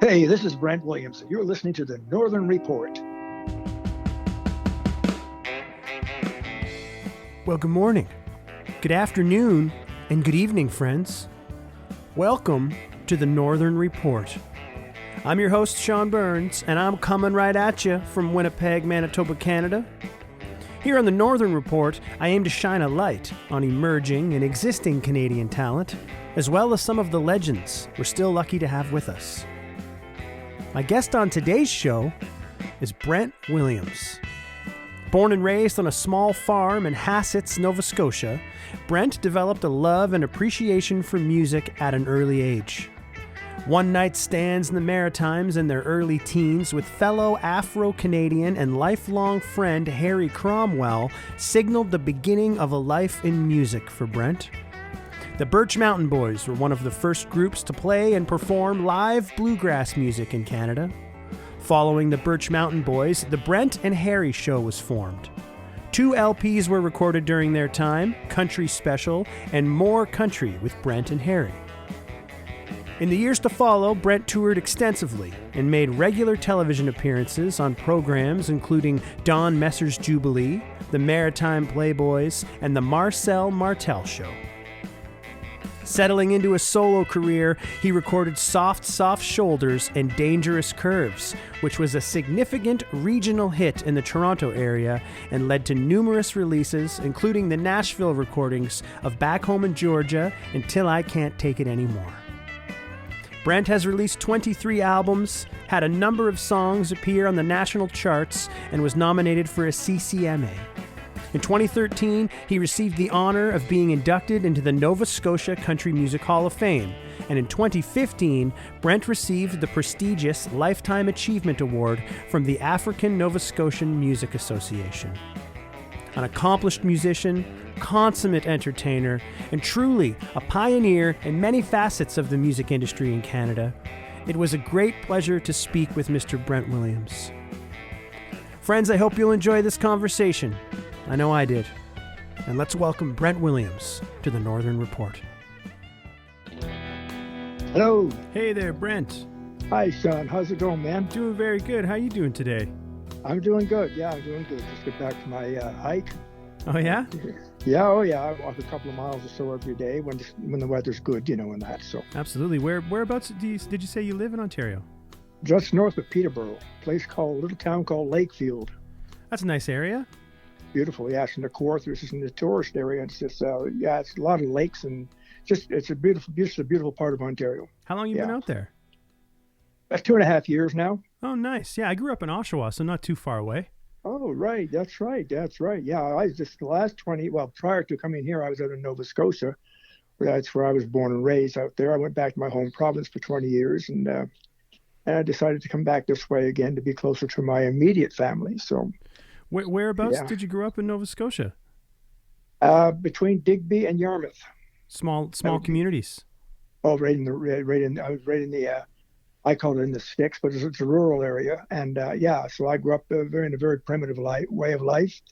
Hey, this is Brent Williams, and you're listening to the Northern Report. Well, good morning, good afternoon, and good evening, friends. Welcome to the Northern Report. I'm your host, Sean Burns, and I'm coming right at you from Winnipeg, Manitoba, Canada. Here on the Northern Report, I aim to shine a light on emerging and existing Canadian talent, as well as some of the legends we're still lucky to have with us. My guest on today's show is Brent Williams. Born and raised on a small farm in Hassetts, Nova Scotia, Brent developed a love and appreciation for music at an early age. One-night stands in the Maritimes in their early teens with fellow Afro-Canadian and lifelong friend Harry Cromwell signaled the beginning of a life in music for Brent. The Birch Mountain Boys were one of the first groups to play and perform live bluegrass music in Canada. Following the Birch Mountain Boys, the Brent and Harry Show was formed. 2 LPs were recorded during their time, Country Special and More Country with Brent and Harry. In the years to follow, Brent toured extensively and made regular television appearances on programs including Don Messer's Jubilee, the Maritime Playboys, and the Marcel Martel Show. Settling into a solo career, he recorded Soft, Soft Shoulders and Dangerous Curves, which was a significant regional hit in the Toronto area and led to numerous releases, including the Nashville recordings of Back Home in Georgia and Till I Can't Take It Anymore. Brent has released 23 albums, had a number of songs appear on the national charts, and was nominated for a CCMA. In 2013, he received the honor of being inducted into the Nova Scotia Country Music Hall of Fame, and in 2015, Brent received the prestigious Lifetime Achievement Award from the African Nova Scotian Music Association. An accomplished musician, consummate entertainer, and truly a pioneer in many facets of the music industry in Canada, it was a great pleasure to speak with Mr. Brent Williams. Friends, I hope you'll enjoy this conversation. I know I did. And let's welcome Brent Williams to the Northern Report. Hello. Hey there, Brent. Hi, Sean. How's it going, man? Doing very good. How you doing today? I'm doing good. Yeah, I'm doing good. Just get back from my hike. Oh, yeah? Yeah, I walk a couple of miles or so every day when the weather's good, and that. So Absolutely. Whereabouts did you say you live in Ontario? just north of Peterborough, a little town called Lakefield. That's a nice area. Beautiful, yeah. It's in the Kawartha, which is in the tourist area. It's just, it's a lot of lakes and it's a beautiful part of Ontario. How long you been out there? That's 2.5 years now. Oh, nice. Yeah, I grew up in Oshawa, so not too far away. Oh, right. That's right. Yeah, I just the last prior to coming here, I was out in Nova Scotia. That's where I was born and raised out there. I went back to my home province for 20 years and I decided to come back this way again to be closer to my immediate family. So, whereabouts did you grow up in Nova Scotia? Between Digby and Yarmouth. Small communities. Oh, I was right in the I call it in the sticks, but it's a rural area. And so I grew up in a very primitive way of life,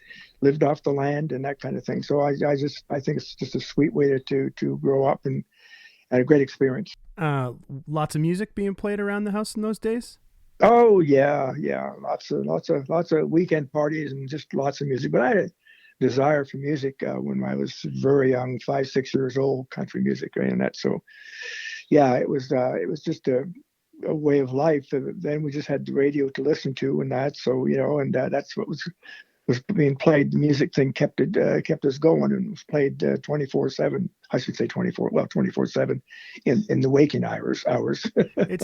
lived off the land and that kind of thing. So I think it's just a sweet way to grow up and a great experience. Lots of music being played around the house in those days? Oh yeah. Lots of weekend parties and just lots of music. But I had a desire for music when I was very young, 5-6 years old, country music and that. So yeah, it was just a way of life. And then we just had the radio to listen to and that. So that's what was being played. The music thing kept us going and was played 24/7. I should say 24/7 in the waking hours. It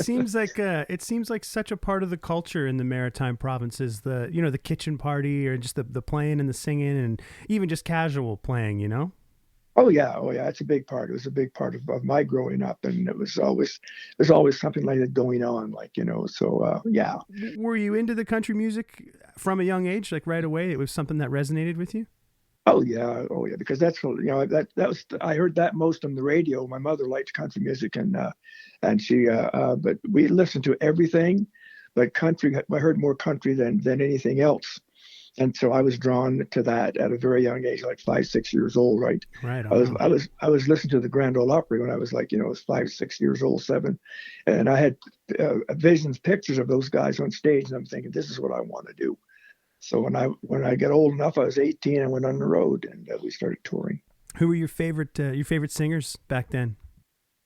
seems like such a part of the culture in the Maritime provinces. The kitchen party or just the playing and the singing and even just casual playing. Oh yeah, it's a big part. It was a big part of my growing up, and there's always something like that going on, So yeah. Were you into the country music from a young age, like right away? It was something that resonated with you? Oh yeah, because that's that was I heard that most on the radio. My mother liked country music, and she but we listened to everything, but country. I heard more country than anything else. And so I was drawn to that at a very young age, like 5, 6 years old, right? Right I was on. I was I was listening to the Grand Ole Opry when I was like, 5, 6 years old, 7, and I had visions, pictures of those guys on stage, and I'm thinking, this is what I want to do. So when I got old enough, I was 18, I went on the road, and we started touring. Who were your favorite singers back then?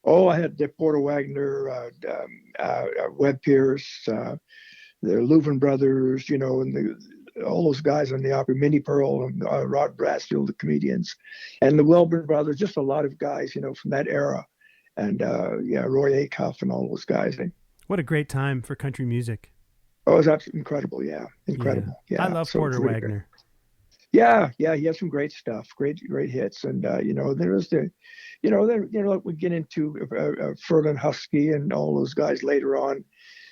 Oh, I had Porter Wagner, Webb Pierce, the Louvin brothers, and all those guys on the Opry, Minnie Pearl, and Rod Brasfield, the comedians, and the Welborn brothers, just a lot of guys, from that era, and Roy Acuff and all those guys. What a great time for country music. Oh, it was absolutely incredible. Yeah, incredible. Yeah, I love Porter Wagner. Yeah, he had some great stuff, great hits, and there was we get into Ferlin Husky and all those guys later on.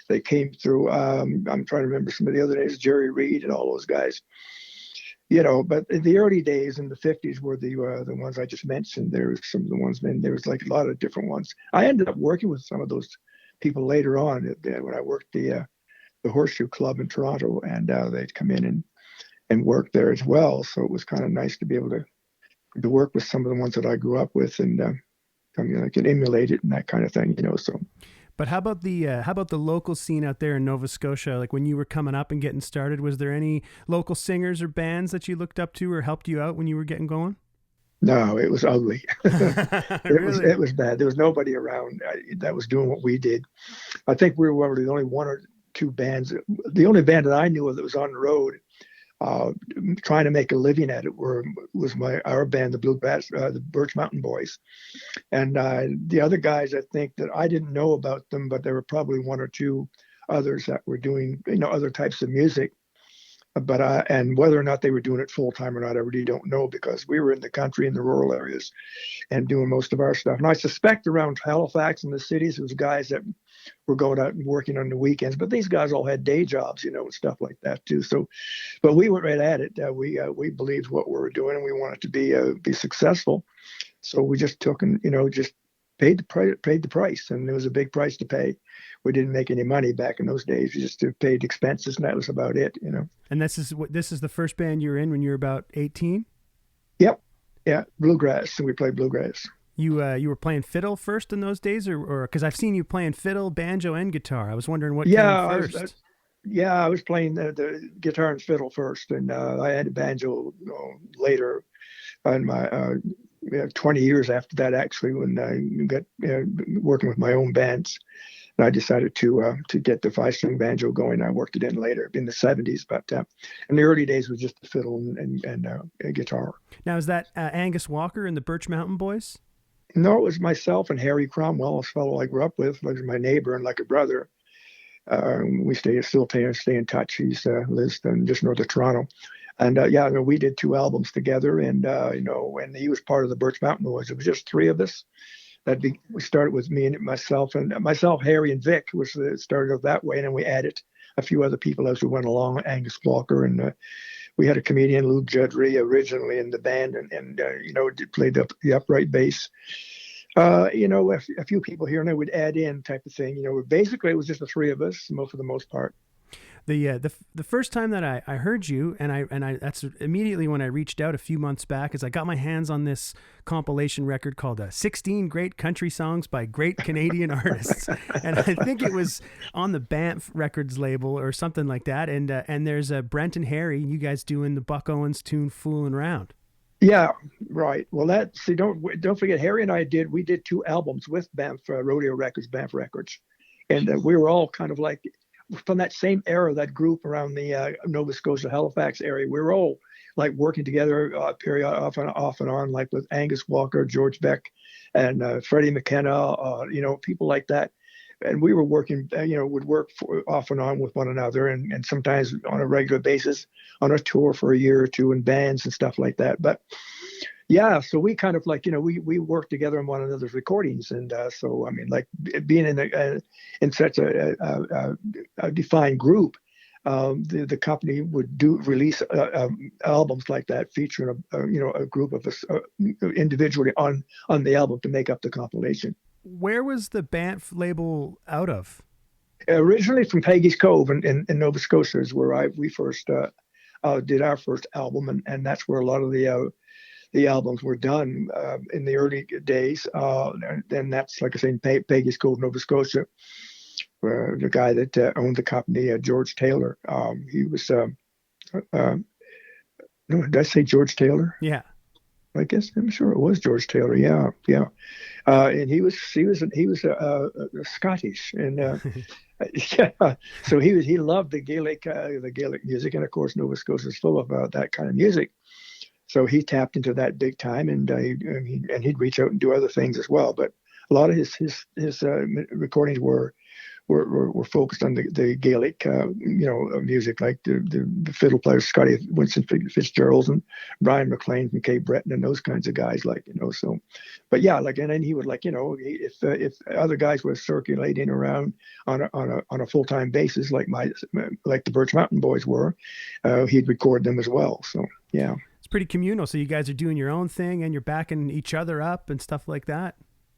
They came through. I'm trying to remember some of the other names, Jerry Reed and all those guys. But in the early days in the 50s were the ones I just mentioned. There was some of the ones, there was like a lot of different ones. I ended up working with some of those people later on when I worked the Horseshoe Club in Toronto, and they'd come in and work there as well. So it was kind of nice to be able to work with some of the ones that I grew up with, and I could emulate it and that kind of thing, So. But how about the local scene out there in Nova Scotia? Like when you were coming up and getting started, was there any local singers or bands that you looked up to or helped you out when you were getting going? No, it was ugly. Really? It was bad. There was nobody around that was doing what we did. I think we were the only one or two bands. The only band that I knew of that was on the road, trying to make a living at it was our band, the Bluegrass, the Birch Mountain Boys, and the other guys. I think that I didn't know about them, but there were probably one or two others that were doing other types of music. But and whether or not they were doing it full time or not, I really don't know, because we were in the country, in the rural areas, and doing most of our stuff. And I suspect around Halifax and the cities, there was guys that were going out and working on the weekends. But these guys all had day jobs, and stuff like that too. So, but we went right at it. We believed what we were doing, and we wanted to be successful. So we just took and just paid the price, and it was a big price to pay. We didn't make any money back in those days. We just paid expenses, and that was about it, And this is the first band you were in when you were about 18? Yep. Yeah, Bluegrass. And we played Bluegrass. You were playing fiddle first in those days, or because I've seen you playing fiddle, banjo, and guitar. I was wondering what came first. I was playing the guitar and fiddle first, and I had a banjo later in my 20 years after that, actually, when I got working with my own bands. And I decided to get the 5-string banjo going. I worked it in later in the 70s, but in the early days it was just the fiddle and guitar. Now, is that Angus Walker and the Birch Mountain Boys? No, it was myself and Harry Cromwell, a fellow I grew up with, was my neighbor and like a brother. We still stay in touch. He lives just north of Toronto. And we did 2 albums together, and and he was part of the Birch Mountain Boys. It was just 3 of us. We started with me and myself, Harry, and Vic started that way, and then we added a few other people as we went along. Angus Walker, and we had a comedian, Lou Judry, originally in the band, and played the upright bass. A few people here and there would add in type of thing. Basically it was just the 3 of us, for the most part. The first time that I heard you, and I that's immediately when I reached out a few months back, is I got my hands on this compilation record called 16 Great Country Songs by Great Canadian Artists. And I think it was on the Banff Records label or something like that. And there's Brent and Harry, you guys doing the Buck Owens tune Foolin' Round. Yeah, right. Well, don't forget, Harry and I did 2 albums with Banff Rodeo Records, Banff Records. And we were all kind of like from that same era, that group around the Nova Scotia, Halifax area. We were all like working together period off and on, like with Angus Walker, George Beck, and Freddie McKenna, people like that. And we were working, would work off and on with one another, and sometimes on a regular basis on a tour for a year or 2 in bands and stuff like that. But yeah, so we kind of like, we worked together on one another's recordings. And so, I mean, like being in such a defined group, the company would release albums like that featuring a group of us individually on the album to make up the compilation. Where was the Banff label out of? Originally from Peggy's Cove in Nova Scotia is where we first did our first album, and that's where a lot of the albums were done in the early days. And that's, like I say, in Peggy's Cove, Nova Scotia, where the guy that owned the company, George Taylor. He was, no, did I say George Taylor? Yeah. I guess I'm sure it was George Taylor. Yeah. And he was Scottish, and yeah. So he loved the Gaelic music, and of course Nova Scotia is full of that kind of music. So he tapped into that big time, and he'd reach out and do other things as well. But a lot of his recordings were focused on the Gaelic, music, like the fiddle players, Scotty Winston Fitzgerald and Brian McLean from Cape Breton and those kinds of guys, So, but yeah, and then he would if other guys were circulating around on a full time basis, like the Birch Mountain Boys were, he'd record them as well. So yeah, it's pretty communal. So you guys are doing your own thing and you're backing each other up and stuff like that.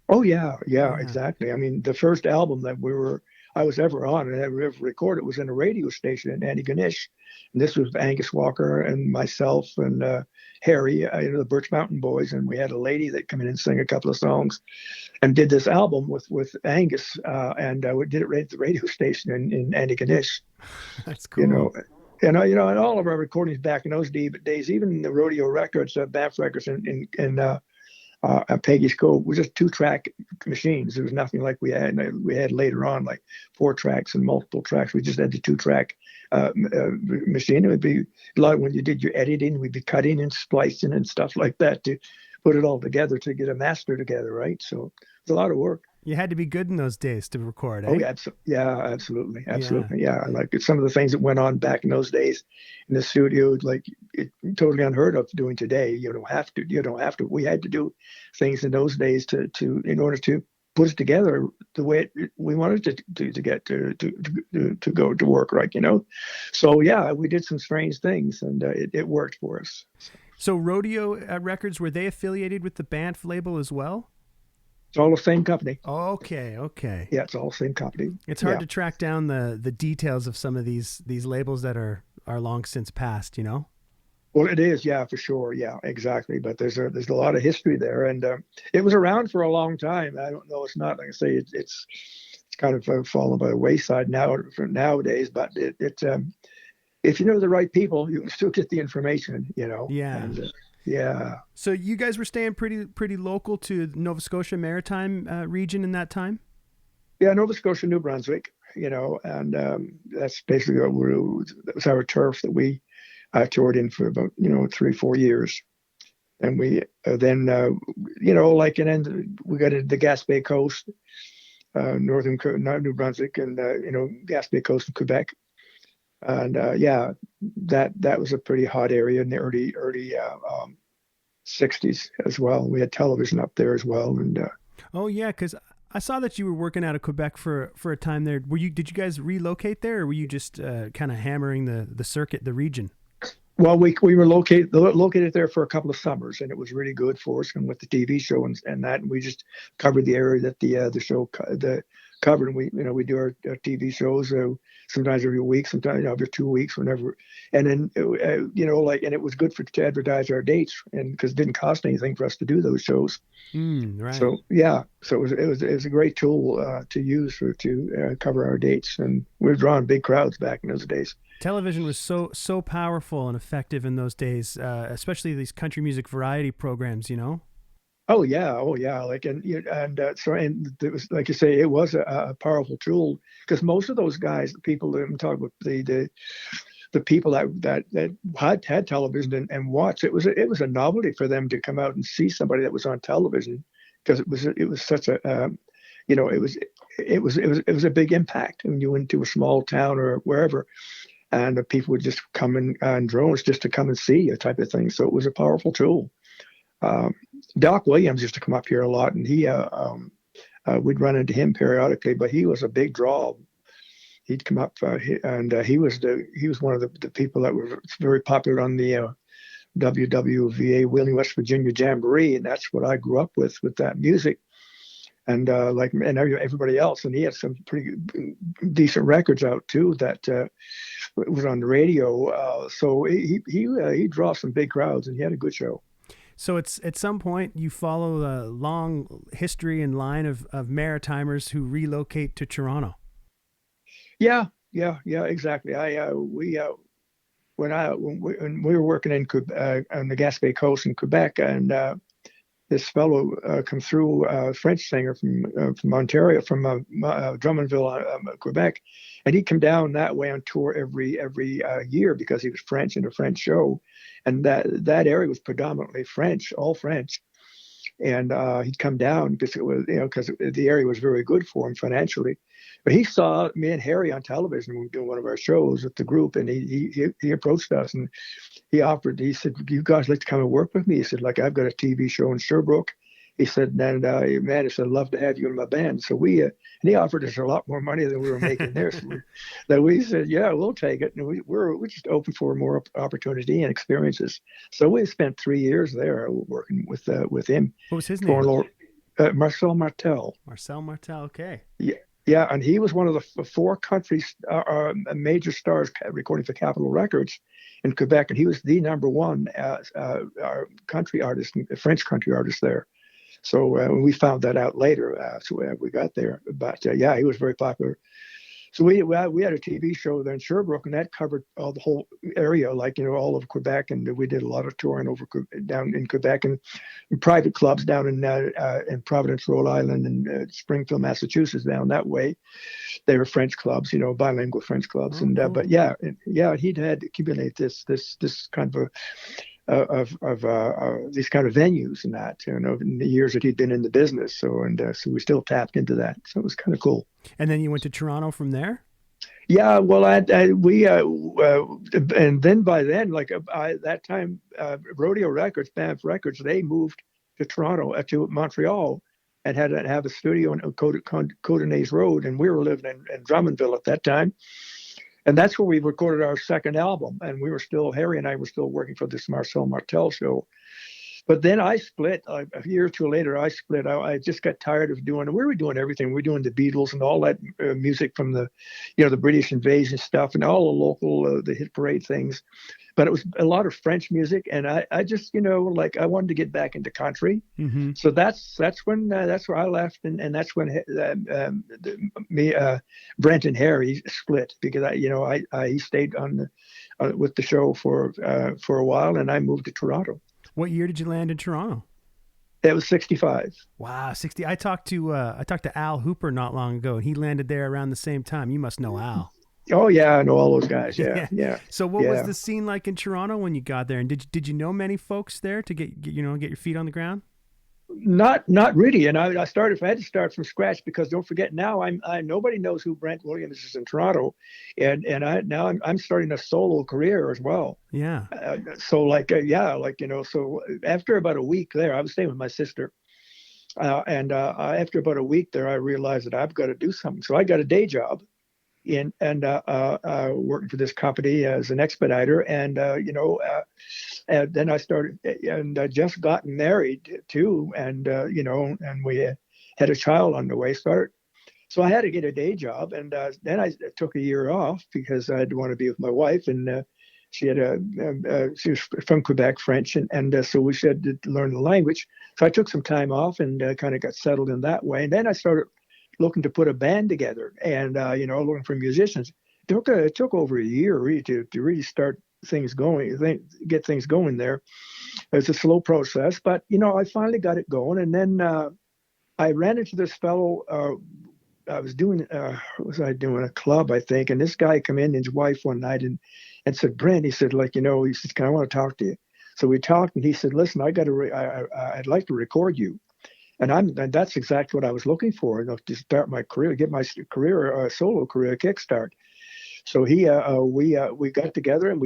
Oh yeah, exactly. I mean, the first album that I was ever on and ever recorded was in a radio station in Antigonish. And this was Angus Walker and myself and Harry, the Birch Mountain Boys. And we had a lady that come in and sang a couple of songs and did this album with Angus. And we did it right at the radio station in Antigonish. That's cool. And all of our recordings back in those days, even the rodeo records, Banff records at Peggy's Cove was just 2-track machines. There was nothing like we had later on, like 4 tracks and multiple tracks. We just had the 2-track machine. It would be a lot when you did your editing, we'd be cutting and splicing and stuff like that to put it all together to get a master together, right? So it's a lot of work. You had to be good in those days to record, eh? Oh, yeah, absolutely. Yeah. Like some of the things that went on back in those days in the studio, like it totally unheard of doing today. You don't have to. We had to do things in those days to in order to put it together the way we wanted it to get to go to work, right? So yeah, we did some strange things, and it worked for us. So Rodeo Records, were they affiliated with the Banff label as well? It's all the same company. Okay. Yeah, it's all the same company. It's hard to track down the details of some of these labels that are long since passed, Well, it is, yeah, for sure. Yeah, exactly. But there's a lot of history there, and it was around for a long time. I don't know. It's not, like I say, it's kind of fallen by the wayside nowadays. But if you know the right people, you can still get the information. Yeah. And, yeah. So you guys were staying pretty local to Nova Scotia Maritime region in that time? Yeah, Nova Scotia, New Brunswick, and that's basically that was our turf that we toured in for about 3-4 years. And we then and then we got into the Gaspé Coast, northern New Brunswick, and Gaspé Coast in Quebec. And that was a pretty hot area in the early 60s as well. We had television up there as well, and oh yeah, because I saw that you were working out of Quebec for a time there. Did you guys relocate there, or were you just kind of hammering the circuit, the region? Well, we were located there for a couple of summers, and it was really good for us. And with the TV show and that, and we just covered the area that the show covered. And we do our TV shows sometimes every week, sometimes every 2 weeks, whenever. And then and it was good to advertise our dates, and because it didn't cost anything for us to do those shows. Right. So yeah, so it was a great tool to use to cover our dates, and we were drawing big crowds back in those days. Television was so powerful and effective in those days, especially these country music variety programs, Oh yeah. Like and it was, like you say, it was a powerful tool, because most of those guys, the people that I'm talking about, the people that had television and watched, it was a novelty for them to come out and see somebody that was on television, because it was such a it was a big impact when you went to a small town or wherever. And the people would just come in drones just to come and see a type of thing. So it was a powerful tool. Doc Williams used to come up here a lot, and we'd run into him periodically, but he was a big draw. He'd come up, and he was one of the people that were very popular on the WWVA Wheeling, West Virginia Jamboree, and that's what I grew up with that music. and everybody else. And he had some pretty decent records out too that was on the radio. So he draw some big crowds, and he had a good show. So it's at some point you follow the long history and line of Maritimers who relocate to Toronto. Yeah, exactly. When we were working in on the Gaspé Coast in Quebec, and this fellow come through, a French singer from Ontario, from Drummondville, Quebec, and he'd come down that way on tour every year because he was French in a French show, and that area was predominantly French, all French, and he'd come down because it was because the area was very good for him financially. But he saw me and Harry on television when we were doing one of our shows with the group, and he approached us and he said, "You guys like to come and work with me?" He said, "Like, I've got a TV show in Sherbrooke." He said, "And man," he said, "I'd love to have you in my band." So and he offered us a lot more money than we were making there. So we said, "Yeah, we'll take it." And we're just open for more opportunity and experiences. So we spent 3 years there working with him. What was his name? Marcel Martel. Marcel Martel. Okay. Yeah. Yeah, and he was one of the 4 countries, major stars recording for Capitol Records in Quebec, and he was the number one country artist, French country artist there. So we found that out later, so we got there. But he was very popular. So we had a TV show there in Sherbrooke, and that covered the whole area, like all of Quebec, and we did a lot of touring down in Quebec and private clubs down in Providence, Rhode Island, and Springfield, Massachusetts, down that way. They were French clubs, bilingual French clubs, and cool. But he'd had to accumulate this kind of these kind of venues and that, in the years that he'd been in the business. So we still tapped into that. So it was kind of cool. And then you went to Toronto from there? Yeah, well, and then by then, that time, Rodeo Records, Banff Records, they moved to Toronto, to Montreal, and had to have a studio on Cotonais Road, and we were living in Drummondville at that time. And that's where we recorded our second album. And Harry and I were still working for this Marcel Martel Show. But then I split. A year or two later, I split. I just got tired of we were doing everything. We were doing the Beatles and all that music from the British invasion stuff and all the local, the hit parade things. But it was a lot of French music. And I just, I wanted to get back into country. Mm-hmm. So that's where I left. And that's when Brent and Harry split, because he stayed on with the show for a while, and I moved to Toronto. What year did you land in Toronto? It was 65. Wow, 60. I talked to Al Hooper not long ago, and he landed there around the same time. You must know Al. Oh yeah, I know all those guys. Yeah. So what was the scene like in Toronto when you got there? And did you know many folks there to get your feet on the ground? Not really. And I had to start from scratch, because don't forget, now nobody knows who Brent Williams is in Toronto, and I'm starting a solo career as well. Yeah. So so after about a week there, I was staying with my sister, and after about a week there, I realized that I've got to do something. So I got a day job working for this company as an expediter, and then I started, and I just gotten married too, and and we had a child on the way. So I had to get a day job, and then I took a year off because I didn't want to be with my wife, and she was from Quebec, French, and so we had to learn the language. So I took some time off and kind of got settled in that way, and then I started looking to put a band together, and looking for musicians. It took over a year really to really start things going, get things going there. It's a slow process, but I finally got it going. And then I ran into this fellow. I was doing what was I doing? A club, I think, and this guy come in, his wife, one night, and said, "Brent," he said, he said, "I want to talk to you." So we talked, and he said, "Listen, I'd like to record you." And that's exactly what I was looking for, to start my career, get my career, solo career kickstart. So we got together, and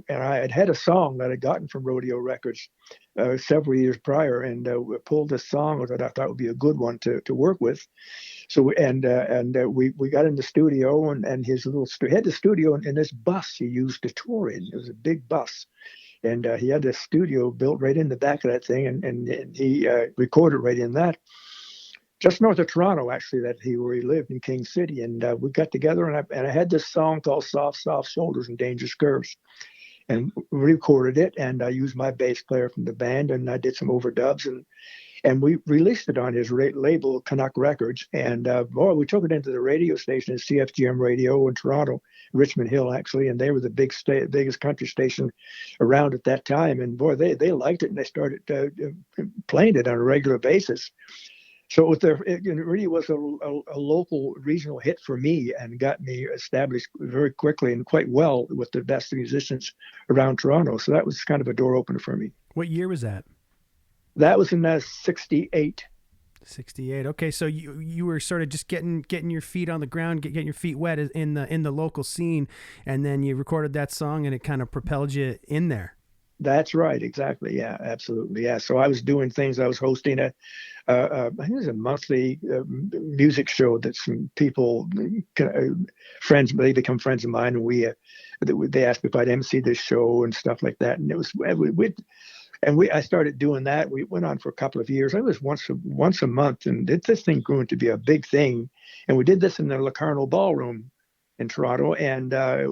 and I had a song that I'd gotten from Rodeo Records several years prior, and we pulled this song that I thought would be a good one to work with. So we got in the studio, and his had the studio in this bus he used to tour in. It was a big bus. And he had a studio built right in the back of that thing, and he recorded right in that. just north of Toronto, actually, where he lived in King City. And we got together, and I had this song called "Soft, Soft Shoulders and Dangerous Curves," and recorded it. And I used my bass player from the band, and I did some overdubs, and we released it on his label, Canuck Records. And boy, we took it into the radio station, CFGM Radio in Toronto, Richmond Hill, actually, and they were the biggest country station around at that time. And boy, they liked it, and they started playing it on a regular basis. So it really was a local regional hit for me, and got me established very quickly and quite well with the best musicians around Toronto. So that was kind of a door opener for me. What year was that? That was in 68. 68. Okay, so you were sort of just getting your feet on the ground, getting your feet wet in the local scene, and then you recorded that song, and it kind of propelled you in there. That's right, exactly. Yeah, absolutely. Yeah. So I was doing things. I was hosting I think it was a monthly music show that some people, friends, they become friends of mine, and they asked me if I'd MC this show and stuff like that, and it was I started doing that. We went on for a couple of years. It was once a month, and this thing grew into be a big thing. And we did this in the Locarno Ballroom in Toronto, and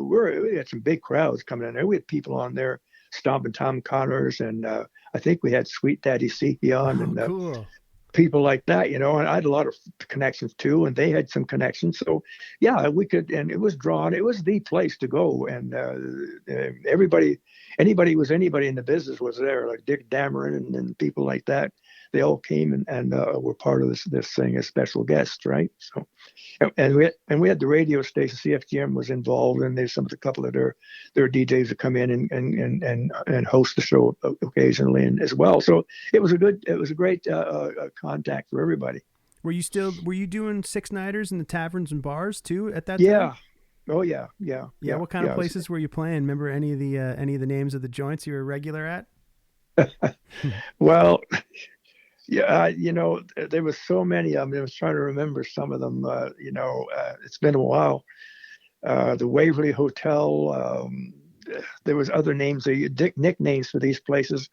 we had some big crowds coming in there. We had people on there, Stompin' Tom Connors, and I think we had Sweet Daddy Siki on, and cool. People like that, and I had a lot of connections too, and they had some connections. So yeah, we could, and it was the place to go. And anybody in the business was there, like Dick Dameron and people like that. They all came and were part of this thing as special guests, right? So, and we had the radio station, CFGM was involved, and there's a couple of their DJs that come in and host the show occasionally and as well. So it was a great contact for everybody. Were you doing six-nighters in the taverns and bars too at that time? Yeah. Oh yeah. What kind of places were you playing? Remember any of the names of the joints you were regular at? Well, yeah, there was so many of them. I was trying to remember some of them. It's been a while. The Waverly Hotel. There was other names, nicknames for these places,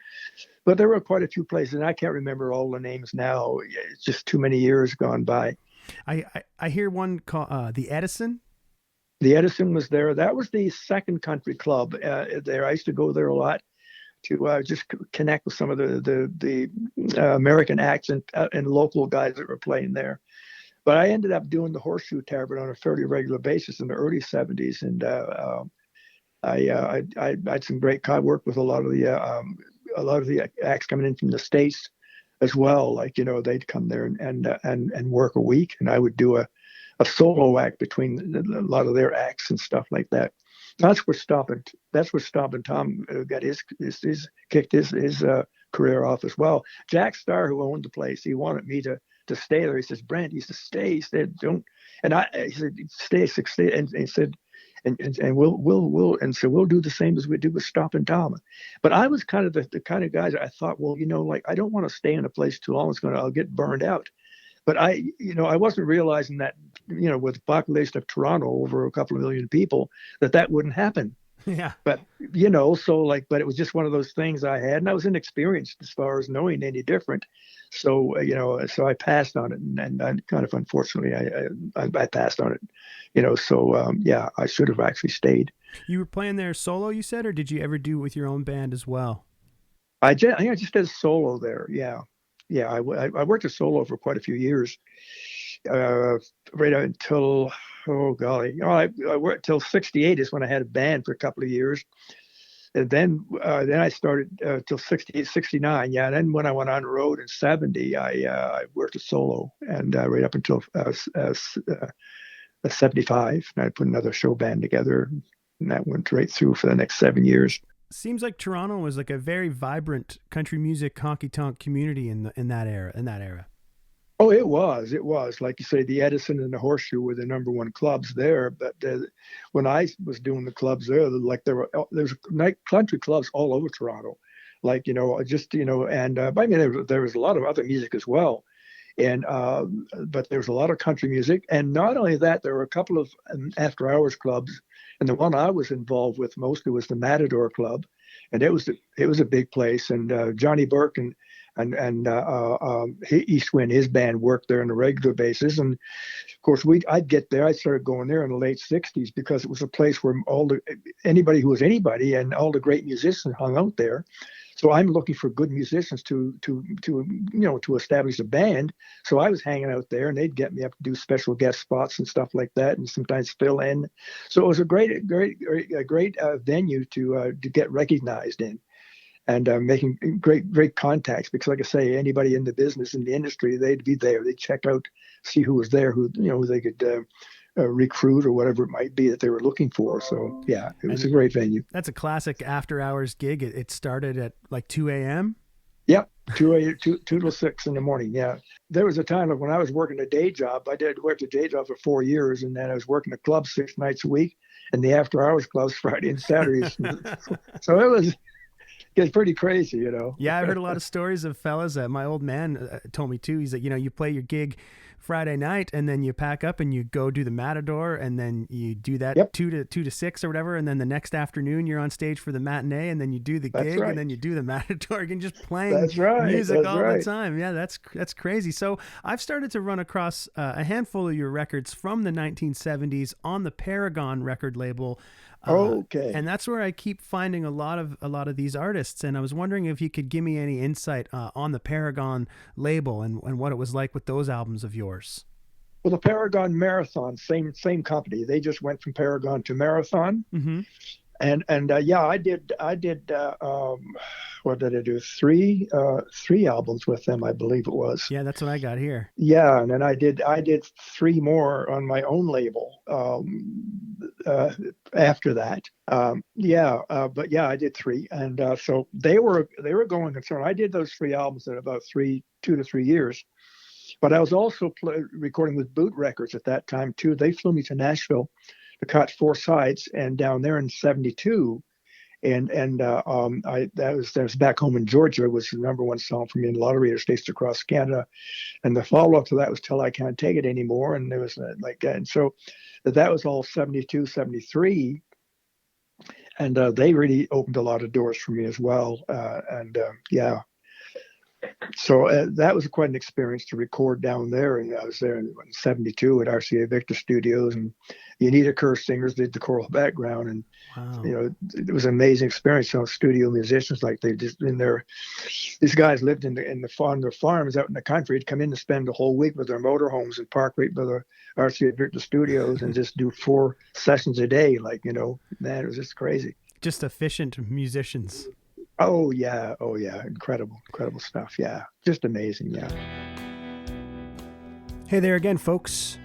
but there were quite a few places, and I can't remember all the names now. It's just too many years gone by. I hear one called the Edison. The Edison was there. That was the second country club there. I used to go there a lot to just connect with some of the American acts and local guys that were playing there. But I ended up doing the Horseshoe Tavern on a fairly regular basis in the early 70s, and I had some great work with a lot of the acts coming in from the States as well. Like they'd come there and work a week, and I would do a solo act between a lot of their acts and stuff like that. That's where Stompin' Tom got kicked his career off as well. Jack Starr, who owned the place, he wanted me to stay there. He says, Brent, he said, stay. He said, don't. And he said, stay. And he said, and we'll do the same as we do with Stompin' Tom. But I was kind of the kind of guys I thought, well, I don't want to stay in a place too long. I'll get burned out. But I wasn't realizing that, with the population of Toronto, over a couple of million people, that wouldn't happen. Yeah. But, but it was just one of those things I had, and I was inexperienced as far as knowing any different. So, so I passed on it, and kind of unfortunately, I passed on it, so, yeah, I should have actually stayed. You were playing there solo, you said, or did you ever do it with your own band as well? I think I just did solo there. Yeah. Yeah, I worked a solo for quite a few years, right until, I worked till 68 is when I had a band for a couple of years. And then I started till 68, 69. Yeah, and then when I went on the road in 70, I worked a solo, and right up until 75. And I put another show band together, and that went right through for the next 7 years. Seems like Toronto was like a very vibrant country music honky-tonk community in that era. Oh, it was. Like you say, the Edison and the Horseshoe were the number one clubs there. But when I was doing the clubs there, there's country clubs all over Toronto. Like, and I mean, there was a lot of other music as well. And but there was a lot of country music. And not only that, there were a couple of after hours clubs. And the one I was involved with mostly was the Matador Club, and it was a big place. And Johnny Burke and East Wind, his band, worked there on a regular basis. And of course, I started going there in the late '60s because it was a place where anybody who was anybody and all the great musicians hung out there. So I'm looking for good musicians to establish a band. So I was hanging out there, and they'd get me up to do special guest spots and stuff like that, and sometimes fill in. So it was a great venue to get recognized in, and making great contacts. Because, like I say, anybody in the business, in the industry, they'd be there. They'd check out, see who was there, who they could recruit or whatever it might be that they were looking for. So yeah, it was a great venue. That's a classic after hours gig. It started at like 2 a.m. Yep. 2 till 6 in the morning. Yeah. There was a time when I was working a day job. I did work a day job for 4 years, and then I was working a club 6 nights a week, and the after hours clubs Friday and Saturdays. So it was pretty crazy, Yeah, I heard a lot of stories of fellas. My old man told me too. He's like, you play your gig Friday night, and then you pack up and you go do the Matador, and then you do that 2 to 6 or whatever, and then the next afternoon you're on stage for the matinee, and then you do the gig, and then you do the Matador again, just playing music all the time. Yeah, that's crazy. So I've started to run across a handful of your records from the 1970s on the Paragon record label. Okay. And that's where I keep finding a lot of these artists. And I was wondering if you could give me any insight on the Paragon label and what it was like with those albums of yours. Well, the Paragon Marathon, same company. They just went from Paragon to Marathon. Mm-hmm. And I did what did I do? Three albums with them, I believe it was. Yeah, that's what I got here. Yeah, and then I did 3 more on my own label after that. But I did 3, and so they were going concern. I did those 3 albums in about 2 to 3 years. But I was also recording with Boot Records at that time too. They flew me to Nashville to cut 4 sides, and down there in '72, that was back home in Georgia. It was the #1 song for me in a lot of radio stations across Canada, and the follow up to that was "Till I Can't Take It Anymore," and there was like that. And so that was all '72, '73, and they really opened a lot of doors for me as well. So that was quite an experience to record down there. And I was there in '72 at RCA Victor Studios, and Unita Kerr singers did the choral background. And, wow. It was an amazing experience. Studio musicians, like they just in there. These guys lived in their farms out in the country. They'd come in to spend the whole week with their motorhomes and park right by the RCA Victor Studios and just do 4 sessions a day. Man, it was just crazy. Just efficient musicians. Oh yeah. Incredible stuff. Yeah. Just amazing. Yeah. Hey there again, folks.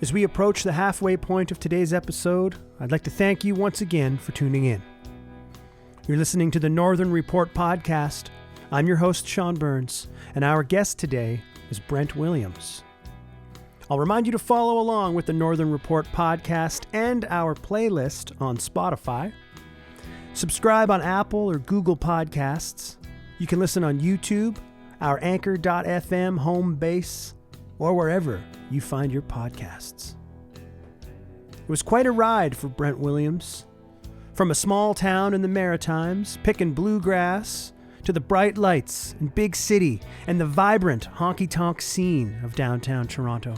As we approach the halfway point of today's episode, I'd like to thank you once again for tuning in. You're listening to the Northern Report podcast. I'm your host, Sean Burns, and our guest today is Brent Williams. I'll remind you to follow along with the Northern Report podcast and our playlist on Spotify. Subscribe on Apple or Google Podcasts. You can listen on YouTube, our Anchor.fm home base, or wherever you find your podcasts. It was quite a ride for Brent Williams. From a small town in the Maritimes, picking bluegrass, to the bright lights and big city and the vibrant honky-tonk scene of downtown Toronto.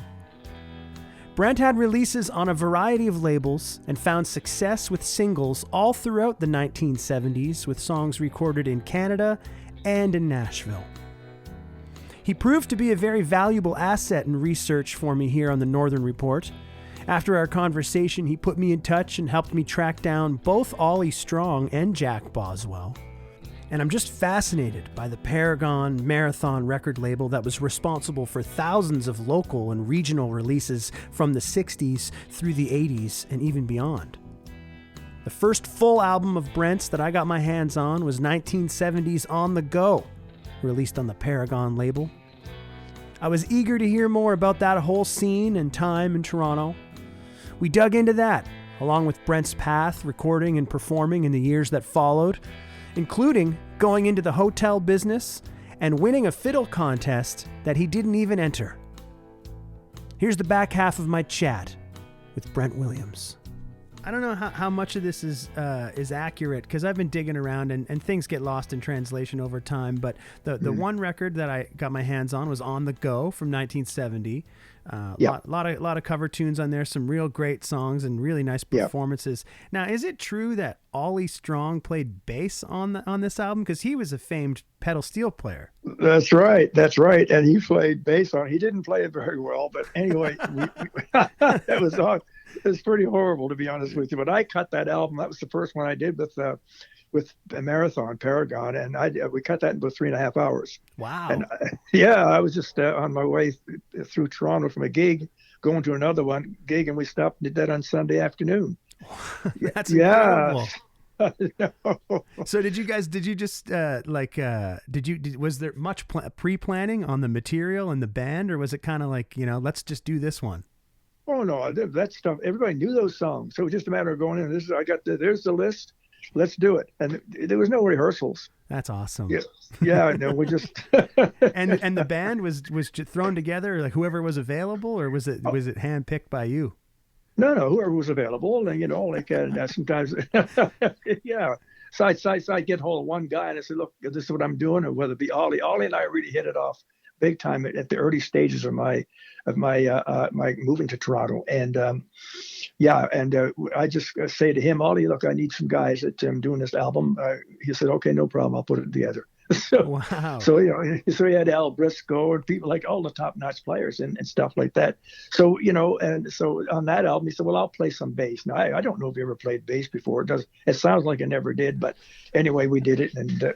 Brent had releases on a variety of labels and found success with singles all throughout the 1970s with songs recorded in Canada and in Nashville. He proved to be a very valuable asset in research for me here on the Northern Report. After our conversation, he put me in touch and helped me track down both Ollie Strong and Jack Boswell. And I'm just fascinated by the Paragon Marathon record label that was responsible for thousands of local and regional releases from the 60s through the 80s and even beyond. The first full album of Brent's that I got my hands on was 1970's On the Go, released on the Paragon label. I was eager to hear more about that whole scene and time in Toronto. We dug into that, along with Brent's path, recording and performing in the years that followed, including going into the hotel business and winning a fiddle contest that he didn't even enter. Here's the back half of my chat with Brent Williams. I don't know how much of this is accurate, because I've been digging around and things get lost in translation over time. But the one record that I got my hands on was On the Go from 1970. Lot of cover tunes on there, some real great songs and really nice performances. Now, is it true that Ollie Strong played bass on this album? Because he was a famed pedal steel player. That's right. And he played bass on it. He didn't play it very well, but anyway, it was pretty horrible, to be honest with you. But I cut that album. That was the first one I did with a Marathon Paragon, and we cut that in about 3.5 hours. Wow. And I was just on my way through Toronto from a gig, going to another gig, and we stopped and did that on Sunday afternoon. That's incredible. No. So was there much pre-planning on the material and the band, or was it kind of like, let's just do this one? Oh no, that stuff, everybody knew those songs, so it was just a matter of going in. There's the list. Let's do it. And there was no rehearsals. That's awesome. No, we just and the band was just thrown together, like whoever was available, or was it handpicked by you? No, whoever was available. And sometimes side get hold of one guy and I said, look, this is what I'm doing, or whether it be Ollie and I really hit it off big time at the early stages of my moving to Toronto. And I just say to him, Ollie, look, I need some guys that I'm doing this album. He said, okay, no problem, I'll put it together. Wow. So he had Al Briscoe and people like all the top-notch players and stuff like that. So and so on that album, he said, well, I'll play some bass. Now I don't know if he ever played bass before. It sounds like I never did, but anyway, we did it. And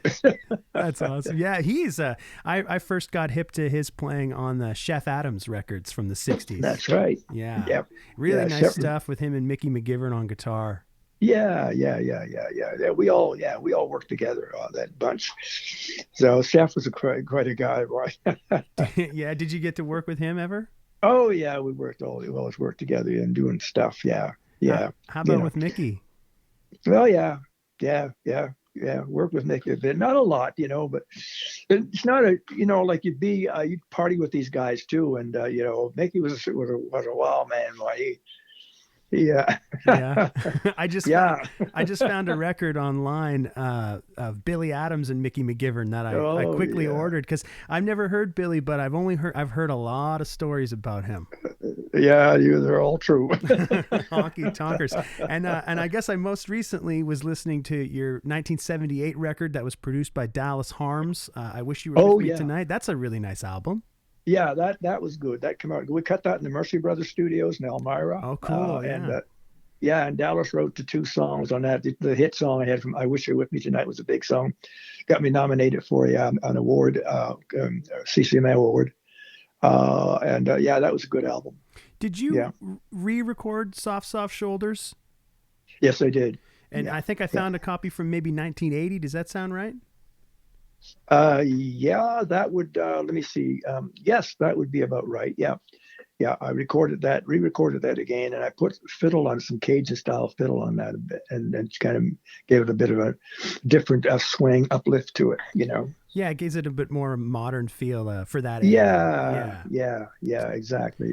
that's awesome. Yeah, he's I first got hip to his playing on the Chef Adams records from the 60s. That's right. Yeah. Really nice stuff with him and Mickey Mcgivern on guitar. Yeah. We all worked together, that bunch. So Chef was quite a guy, right? Yeah. Did you get to work with him ever? Oh yeah, we always worked together and doing stuff. Yeah. How about with Mickey? Well, yeah. Worked with Mickey a bit, not a lot, but it's not like you'd party with these guys too, and Mickey was a wild man. Yeah. I just found a record online of Billy Adams and Mickey Mcgivern that I quickly ordered, because I've never heard Billy, but I've heard a lot of stories about him. Yeah, they're all true. Honky-tonkers. And I guess I most recently was listening to your 1978 record that was produced by Dallas Harms. I Wish You Were With Me Tonight. That's a really nice album. Yeah, that was good. That came out. We cut that in the Mercy Brothers studios in Elmira. Oh, cool. And Dallas wrote the 2 songs on that. The hit song I had from I Wish You Were With Me Tonight was a big song. Got me nominated for an award, CCMA award. That was a good album. Did you re-record Soft Shoulders? Yes, I did. And I think I found a copy from maybe 1980. Does that sound right? That would, let me see. Yes, that would be about right. Yeah. I re-recorded that again, and I put fiddle on some Cajun style fiddle on that a bit, and kind of gave it a bit of a different swing uplift to it, Yeah, it gives it a bit more modern feel for that era. Yeah, exactly.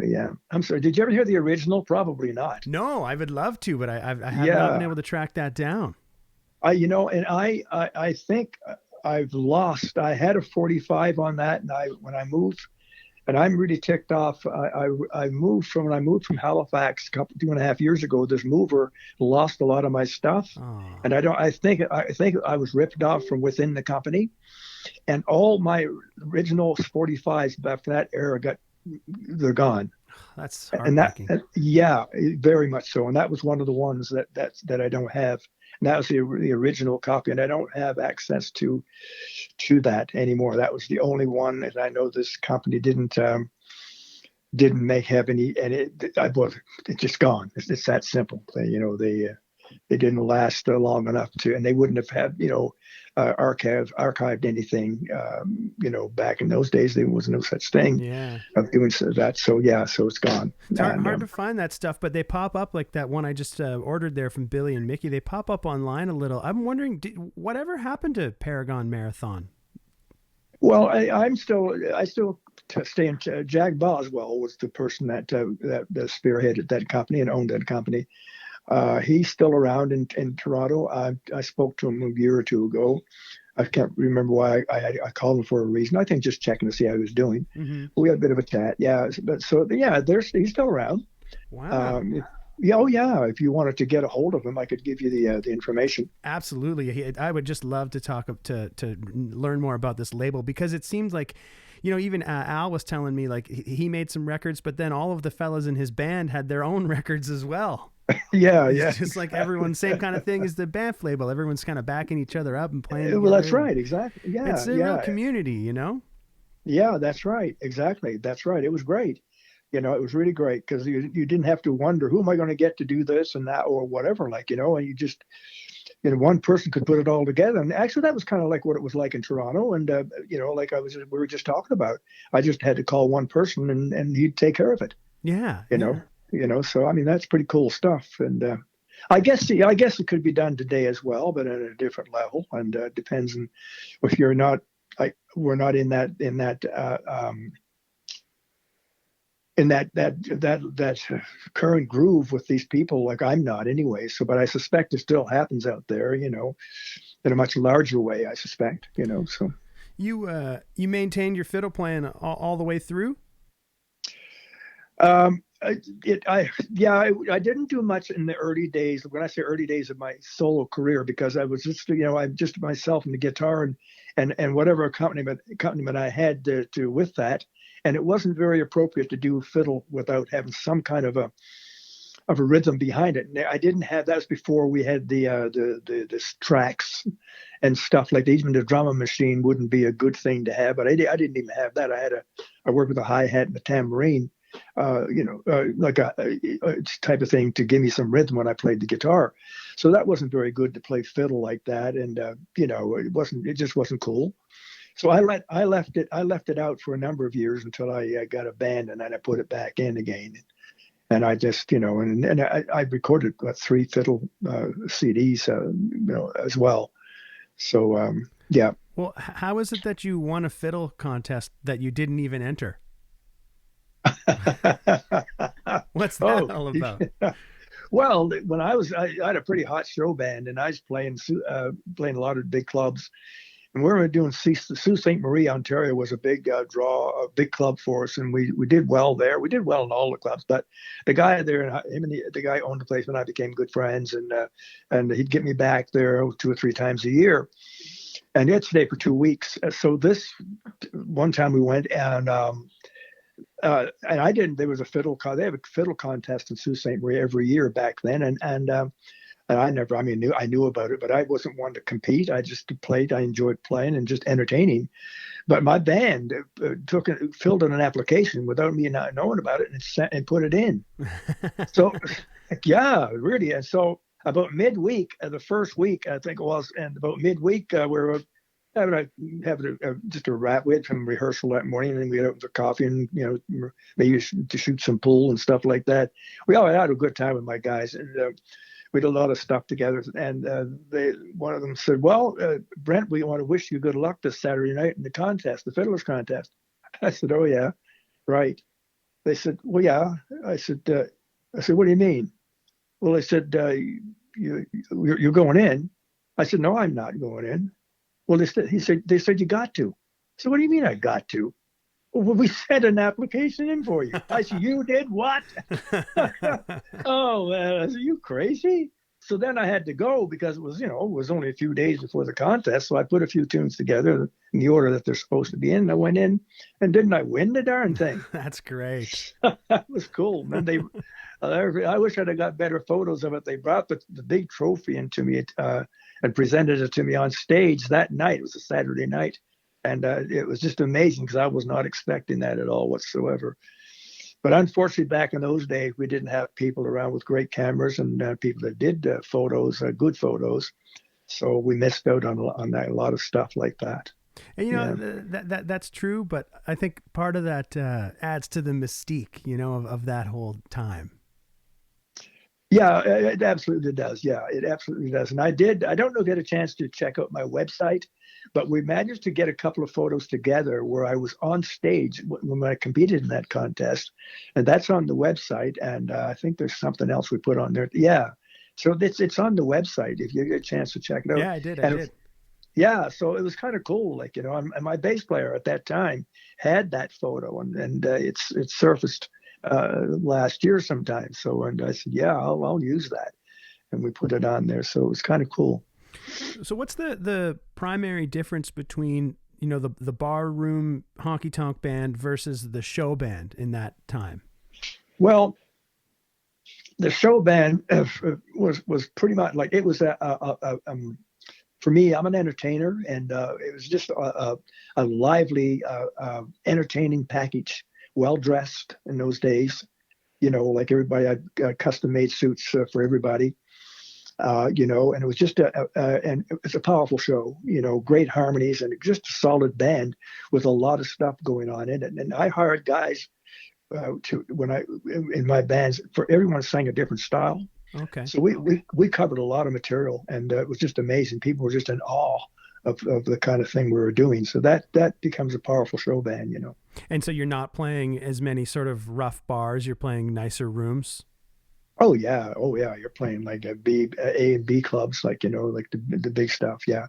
Yeah. I'm sorry. Did you ever hear the original? Probably not. No, I would love to, but I have not been able to track that down. I think I've lost. I had a 45 on that, and when I moved, and I'm really ticked off. I moved from Halifax 2.5 years ago. This mover lost a lot of my stuff, and I think I was ripped off from within the company, and all my original 45s back from that era they're gone. That's heartbreaking. And very much so. And that was one of the ones that I don't have. And that was the original copy, and I don't have access to that anymore. That was the only one that I know this company didn't have any, and it's just gone. It's that simple. They didn't last long enough and they wouldn't have had archived anything. Back in those days there was no such thing of doing that. So it's gone. It's hard to find that stuff, but they pop up like that one I just ordered there from Billy and Mickey. They pop up online a little. I'm wondering, whatever happened to Paragon Marathon? Well, I still stay in. Jag Boswell was the person that spearheaded that company and owned that company. He's still around in Toronto. I spoke to him a year or two ago. I can't remember why I called him for a reason. I think just checking to see how he was doing. Mm-hmm. We had a bit of a chat. Yeah. But so, yeah, he's still around. Wow. Yeah. Oh, yeah. If you wanted to get a hold of him, I could give you the information. Absolutely. I would just love to talk to learn more about this label, because it seems like, you know, even Al was telling me like he made some records, but then all of the fellas in his band had their own records as well. Yeah. It's just like everyone, same kind of thing as the Banff label. Everyone's kind of backing each other up and playing together. Well, that's right. Exactly. Yeah. It's a real community, you know? Yeah, that's right. Exactly. That's right. It was great. You know, it was really great because you didn't have to wonder, who am I going to get to do this and that or whatever, like, you know, and you just, you know, one person could put it all together. And actually that was kind of like what it was like in Toronto. And, you know, like we were just talking about, I just had to call one person and he'd take care of it. Yeah. You know, so, I mean, that's pretty cool stuff. And I guess it could be done today as well, but at a different level. And depends on if you're not, like, we're not in that current groove with these people, like I'm not anyway. So, but I suspect it still happens out there, you know, in a much larger way, I suspect, you know, so. You maintained your fiddle playing all the way through? I didn't do much in the early days. When I say early days of my solo career, because I was just, you know, I'm just myself and the guitar and whatever accompaniment I had to with that. And it wasn't very appropriate to do fiddle without having some kind of a rhythm behind it. And I didn't have, that was before we had the tracks and stuff like that. Even the drum machine wouldn't be a good thing to have, but I didn't even have that. I worked with a hi-hat and a tambourine, like a type of thing to give me some rhythm when I played the guitar. So that wasn't very good to play fiddle like that. And, you know, it just wasn't cool. So I left it out for a number of years until I got a band, and then I put it back in again. And I just, you know, and I recorded 3 fiddle CDs, you know, as well. So, yeah. Well, how is it that you won a fiddle contest that you didn't even enter? What's that all about? Well, when I had a pretty hot show band, and I was playing a lot of big clubs. And we were doing Sault Ste. Marie, Ontario was a big draw, a big club for us. And we did well there. We did well in all the clubs. But the guy there, him and the guy owned the place, and I became good friends. And he'd get me back there 2 or 3 times a year. And he'd stay for 2 weeks. So this one time we went, and I didn't. There was they have a fiddle contest in Sault Ste. Marie every year back then. And I knew about it, but I wasn't one to compete. I just played. I enjoyed playing and just entertaining. But my band filled in an application without me not knowing about it and put it in. So, yeah, really. And so about midweek, the first week, I think it was, and about midweek, we were having just a wrap. We had some rehearsal that morning, and then we got out for coffee and, you know, maybe to shoot some pool and stuff like that. We all had a good time with my guys, and we did a lot of stuff together. And one of them said, "Well, Brent, we want to wish you good luck this Saturday night in the contest, the fiddlers contest." I said, "Oh yeah, right." They said, "Well, yeah." I said, "What do you mean?" Well, they said, "You're going in." I said, "No, I'm not going in." Well, they said, "You got to." I said, "What do you mean I got to?" Well, we sent an application in for you. I said, "You did what?" Oh, man, I said, "You crazy?" So then I had to go because it was only a few days before the contest. So I put a few tunes together in the order that they're supposed to be in. I went in, and didn't I win the darn thing? That's great. That was cool. And I wish I'd have got better photos of it. They brought the big trophy into me and presented it to me on stage that night. It was a Saturday night. And it was just amazing because I was not expecting that at all whatsoever. But unfortunately, back in those days, we didn't have people around with great cameras and people that did photos, good photos. So we missed out on a lot of stuff like that. And, you know, that's true. But I think part of that adds to the mystique, you know, of that whole time. Yeah, it absolutely does. Yeah, it absolutely does. And I don't know if you had a chance to check out my website, but we managed to get a couple of photos together where I was on stage when I competed in that contest. And that's on the website. And I think there's something else we put on there. Yeah. So it's on the website if you get a chance to check it out. Yeah, I did. Yeah, so it was kind of cool. Like, and my bass player at that time had that photo, and it's surfaced last year sometime. So, and I said, yeah, I'll use that, and we put it on there. So it was kind of cool. So what's the primary difference between the bar room honky-tonk band versus the show band in that time? Well, the show band was pretty much like it was for me. I'm an entertainer, and it was just a lively, entertaining package. Well dressed in those days, like everybody had custom-made suits for everybody. And it was just and it's a powerful show, great harmonies and just a solid band with a lot of stuff going on in it. And I hired guys in my bands for everyone sang a different style. Okay. So we covered a lot of material, and it was just amazing. People were just in awe of the kind of thing we were doing. So that becomes a powerful show band, And so you're not playing as many sort of rough bars. You're playing nicer rooms. Oh yeah. You're playing like A and B clubs, like like the big stuff. Yeah,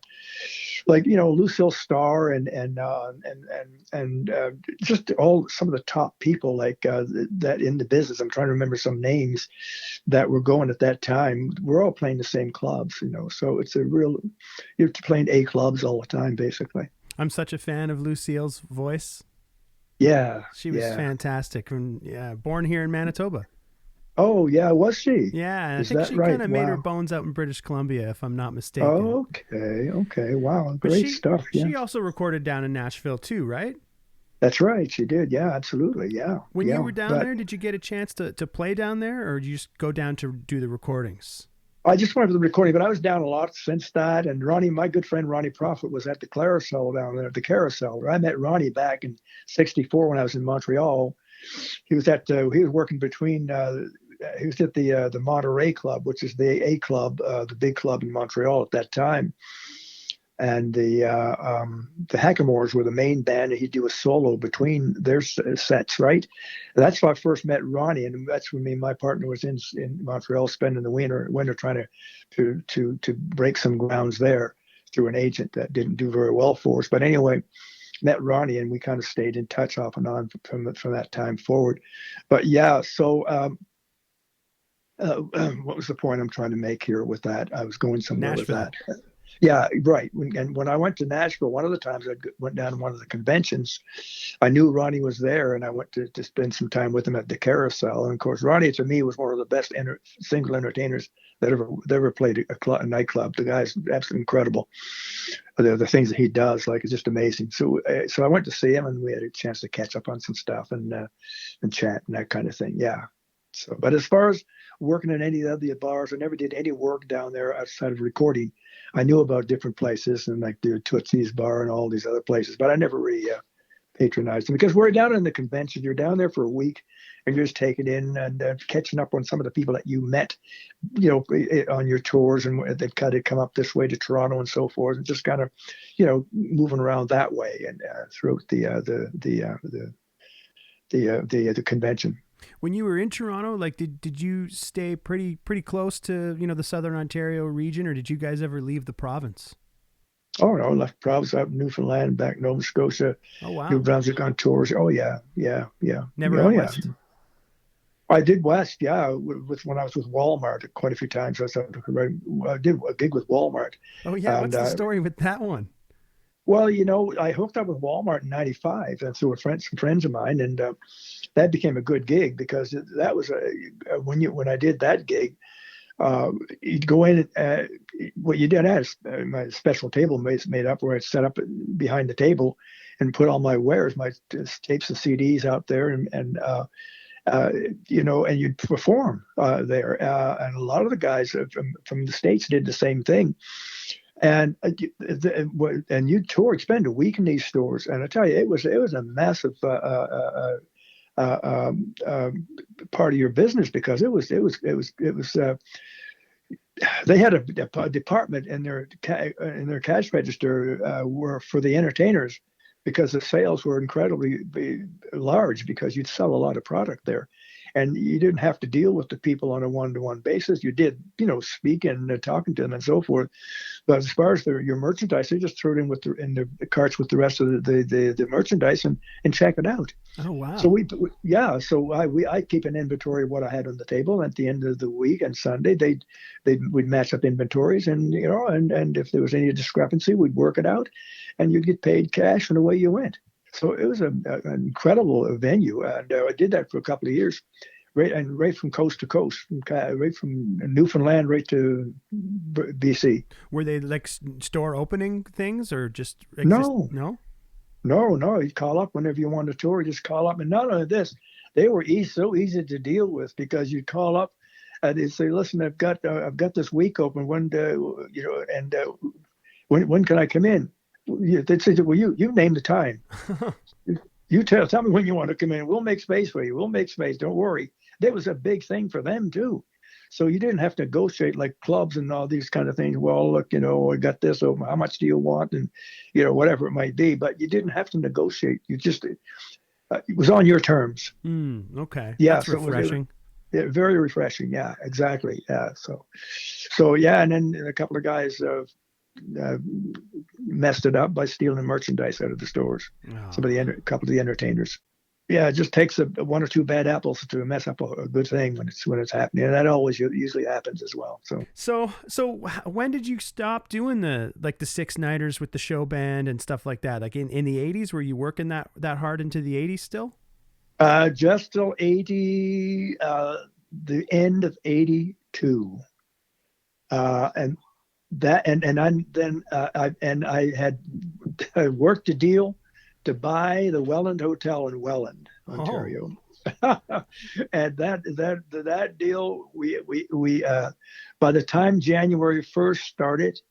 like Lucille Starr and just some of the top people like that in the business. I'm trying to remember some names that were going at that time. We're all playing the same clubs, So it's you're playing A clubs all the time, basically. I'm such a fan of Lucille's voice. Yeah, she was fantastic. Born here in Manitoba. Oh, yeah, was she? Yeah, I think she kind of made her bones out in British Columbia, if I'm not mistaken. Oh, okay. Wow, great stuff. Yeah. She also recorded down in Nashville too, right? That's right, she did. Yeah, absolutely, yeah. When you were down there, did you get a chance to play down there, or did you just go down to do the recordings? I just went for the recording, but I was down a lot since that. And Ronnie, my good friend Ronnie Prophet, was at the Carousel down there, the Carousel. I met Ronnie back in '64 when I was in Montreal. He was working between. He was at the Monterey Club, which is the A club, the big club in Montreal at that time. And the Hackamores were the main band, and he'd do a solo between their sets, right? And that's how I first met Ronnie, and that's when me and my partner was in Montreal spending the winter trying to break some grounds there through an agent that didn't do very well for us. But anyway, met Ronnie, and we kind of stayed in touch off and on from that time forward. But yeah, so what was the point I'm trying to make here with that? I was going somewhere Nashville. With that. Yeah, right. When I went to Nashville, one of the times I went down to one of the conventions, I knew Ronnie was there, and I went to spend some time with him at the Carousel. And of course, Ronnie to me was one of the best single entertainers that ever played a nightclub. The guy's absolutely incredible. The things that he does, like, is just amazing. So I went to see him, and we had a chance to catch up on some stuff and chat and that kind of thing. Yeah. So, but as far as working in any of the bars, I never did any work down there outside of recording. I knew about different places and like the Tootsie's Bar and all these other places, but I never really patronized them because we're down in the convention. You're down there for a week and you're just taking in and catching up on some of the people that you met, on your tours, and they've kind of come up this way to Toronto and so forth, and just kind of, moving around that way and throughout the convention. When you were in Toronto, like, did you stay pretty close to, the Southern Ontario region, or did you guys ever leave the province? Oh, no, left the province, up Newfoundland, back Nova Scotia. Oh, wow. New Brunswick on tours. Oh, yeah. Never west? I did west, yeah, when I was with Walmart quite a few times. I did a gig with Walmart. Oh, yeah, what's the story with that one? Well, I hooked up with Walmart in '95, and so some friends of mine, and that became a good gig because that was when I did that gig, you'd go in. What you did, I had my special table made up where I'd set up behind the table and put all my wares, my tapes and CDs out there, and you'd perform there. And a lot of the guys from the States did the same thing. And you'd tour, spend a week in these stores, and I tell you, it was a massive part of your business because it was they had a department in their cash register were for the entertainers because the sales were incredibly large because you'd sell a lot of product there. and you didn't have to deal with the people on a one-to-one basis. You did, speak and talking to them and so forth. But as far as your merchandise, they just throw it in the carts with the rest of the merchandise and check it out. Oh wow! So I keep an inventory of what I had on the table. At the end of the week and Sunday, we'd match up inventories, and and if there was any discrepancy, we'd work it out, and you'd get paid cash, and away you went. So it was an incredible venue, and I did that for a couple of years, right from coast to coast, right from Newfoundland right to BC. Were they like store opening things, or just No? No. You'd call up whenever you wanted a tour. Just call up, and not only this, they were so easy to deal with, because you'd call up and they'd say, "Listen, I've got this week open. When can I come in?" They'd say, "Well, you name the time. You tell me when you want to come in. We'll make space for you. We'll make space. Don't worry." That was a big thing for them too. So you didn't have to negotiate like clubs and all these kind of things. Well, look, I got this open. How much do you want? And whatever it might be. But you didn't have to negotiate. You just it was on your terms. Okay. Yeah, that's refreshing. Very refreshing. Yeah, exactly. Yeah. So yeah, and then a couple of guys messed it up by stealing merchandise out of the stores. Oh. A couple of the entertainers. Yeah, it just takes one or two bad apples to mess up a good thing when it's happening, and that always usually happens as well. So when did you stop doing the six nighters with the show band and stuff like that? Like in the 80s, were you working that hard into the 80s still? Just till 80, the end of 82, and that I had worked a deal to buy the Welland Hotel in Welland, Ontario. Oh. And that deal, we by the time January 1st started,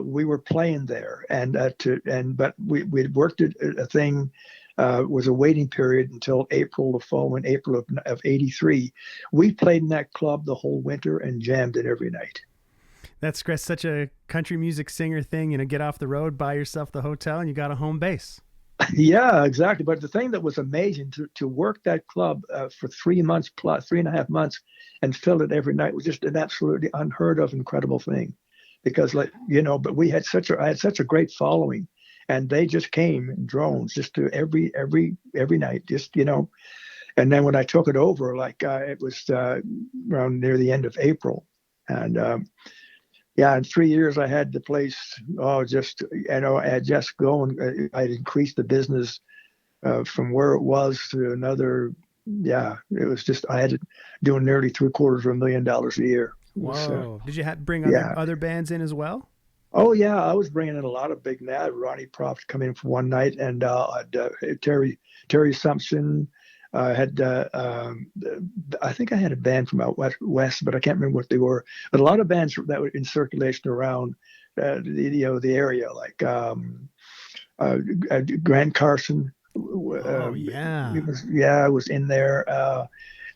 we were playing there, but we'd worked a thing. Was a waiting period until the following April of 83. We played in that club the whole winter and jammed it every night. That's such a country music singer thing, get off the road, buy yourself the hotel, and you got a home base. Yeah, exactly. But the thing that was amazing to work that club for 3.5 months and fill it every night was just an absolutely unheard of, incredible thing. Because but I had such a great following, and they just came in drones just to every night, and then when I took it over, it was around near the end of April, and in 3 years I had the place I had just going. I'd increased the business from where it was to another. Yeah, it was just I had it doing nearly $750,000 a year. Whoa! Did you bring other bands in as well? Oh yeah, I was bringing in a lot of big names. Ronnie Proft come in for one night, and Terry Sumption. I think I had a band from out west, but I can't remember what they were. But a lot of bands that were in circulation around the area, like Grant Carson. I was in there.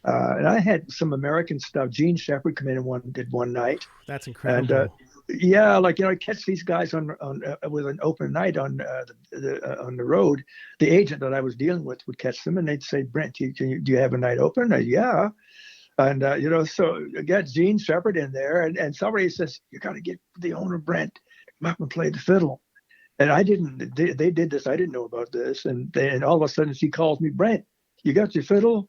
And I had some American stuff. Gene Shepard come in and did one night. That's incredible. And I catch these guys on with an open night on the road. The agent that I was dealing with would catch them, and they'd say, "Brent, do you have a night open?" Yeah. And so I got Gene Shepard in there, and somebody says, "You got to get the owner, Brent, come up and play the fiddle." And I didn't. They did this. I didn't know about this, and all of a sudden she calls me, "Brent, you got your fiddle?"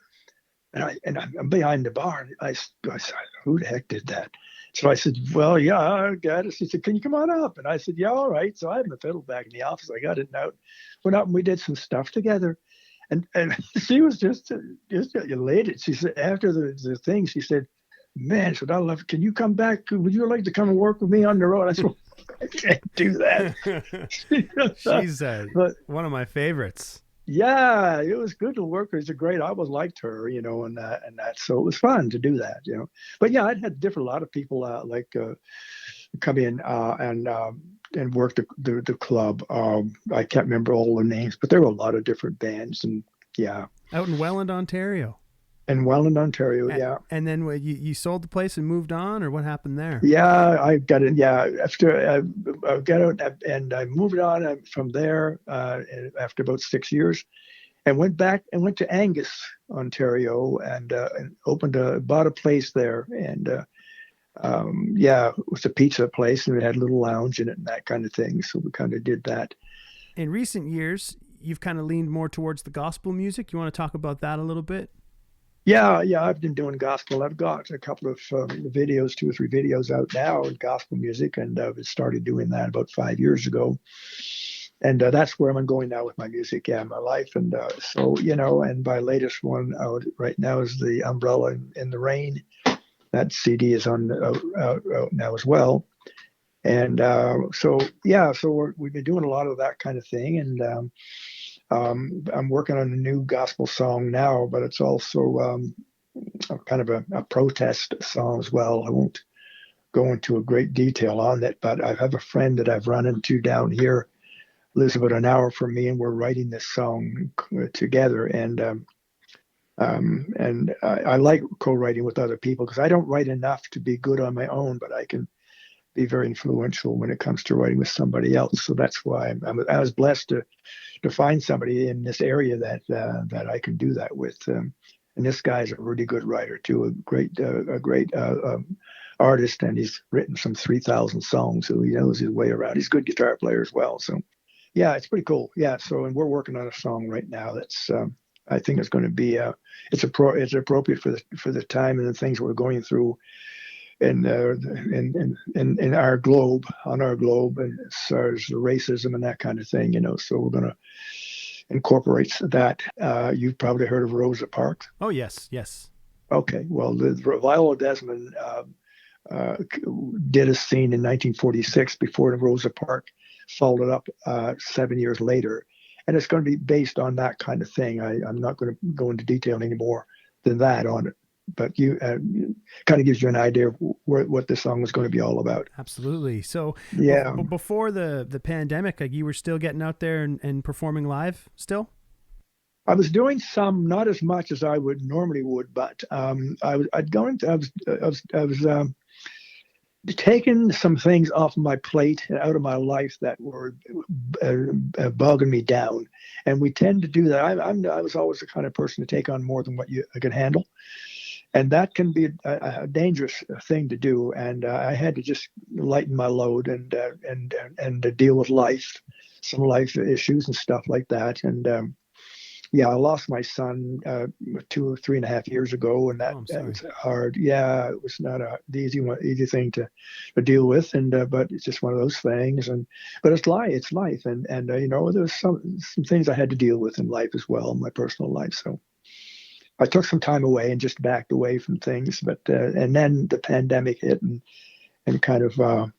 And I'm behind the bar. And I said, "Who the heck did that?" So I said, "Well, yeah, I got it." She said, "Can you come on up?" And I said, "Yeah, all right." So I had my fiddle back in the office. I got it out, went up, and we did some stuff together. And she was just elated. She said, after the thing, she said, "Man," she said, "I love it. Can you come back? Would you like to come and work with me on the road?" I said, well, "I can't do that." She's one of my favorites. Yeah, it was good to work. I always liked her, and that. So it was fun to do that, But yeah, I'd had a lot of people come in and work the club. I can't remember all the names, but there were a lot of different bands, and yeah. Out in Welland, Ontario. In Welland, Ontario, yeah. And then you sold the place and moved on, or what happened there? Yeah, I got it. Yeah, after I got out and I moved on from there after about 6 years, went back and went to Angus, Ontario, and bought a place there. And it was a pizza place, and it had a little lounge in it and that kind of thing. So we kind of did that. In recent years, you've kind of leaned more towards the gospel music. You want to talk about that a little bit? Yeah, I've been doing gospel. I've got a couple of videos, 2 or 3 videos out now in gospel music, and I've started doing that about 5 years ago. And that's where I'm going now with my music, my life. And so, and my latest one out right now is The Umbrella in the Rain. That CD is on out now as well. And so we've been doing a lot of that kind of thing. And I'm working on a new gospel song now, but it's also kind of a protest song as well. I won't go into a great detail on it, but I have a friend that I've run into down here, lives about an hour from me, and we're writing this song together. And I like co-writing with other people because I don't write enough to be good on my own, but I can be very influential when it comes to writing with somebody else. So that's why I was blessed to find somebody in this area that I can do that with. And this guy's a really good writer too, a great artist, and he's written some 3,000 songs, so he knows his way around. He's a good guitar player as well. So yeah, it's pretty cool. Yeah. So, and we're working on a song right now that's I think it's going to be it's appropriate for the time and the things we're going through in our globe, on our globe, and as far as the racism and that kind of thing, So we're going to incorporate that. You've probably heard of Rosa Parks. Oh yes. Okay. Well, the Viola Desmond did a scene in 1946 before the Rosa Parks followed up 7 years later. And it's going to be based on that kind of thing. I'm not going to go into detail any more than that on it, but you kind of gives you an idea of what this song is going to be all about. Absolutely. So yeah, before the pandemic, you were still getting out there and performing live still? I was doing some, not as much as I normally would, but I was taking some things off of my plate and out of my life that were bogging me down. And we tend to do that. I was always the kind of person to take on more than what I can handle. And that can be a dangerous thing to do. And I had to just lighten my load and deal with some life issues and stuff like that. And I lost my son 2 or 3.5 years ago, and that was hard. Yeah, it was not the easy thing to deal with, and but it's just one of those things. But it's life, and there's some things I had to deal with in life as well, in my personal life. So I took some time away and just backed away from things. But and then the pandemic hit and kind of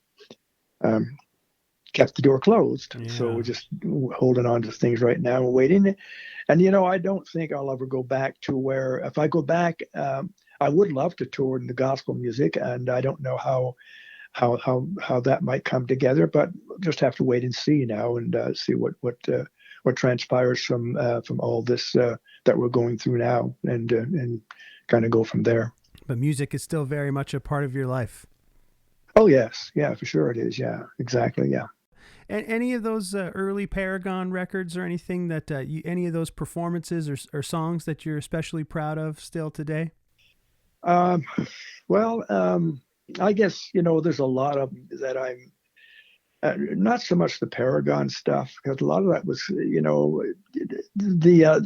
kept the door closed. Yeah. So we're just holding on to things right now and waiting. And, I don't think I'll ever go back to where, if I go back, I would love to tour in the gospel music. And I don't know how that might come together, but just have to wait and see now and see what transpires from all this that we're going through now and kind of go from there. But music is still very much a part of your life. Oh, yes. Yeah, for sure it is. Yeah, exactly. Yeah. And any of those early Paragon records or anything that any of those performances or songs that you're especially proud of still today? I guess, there's a lot of them that I'm not so much the Paragon stuff, because a lot of that was,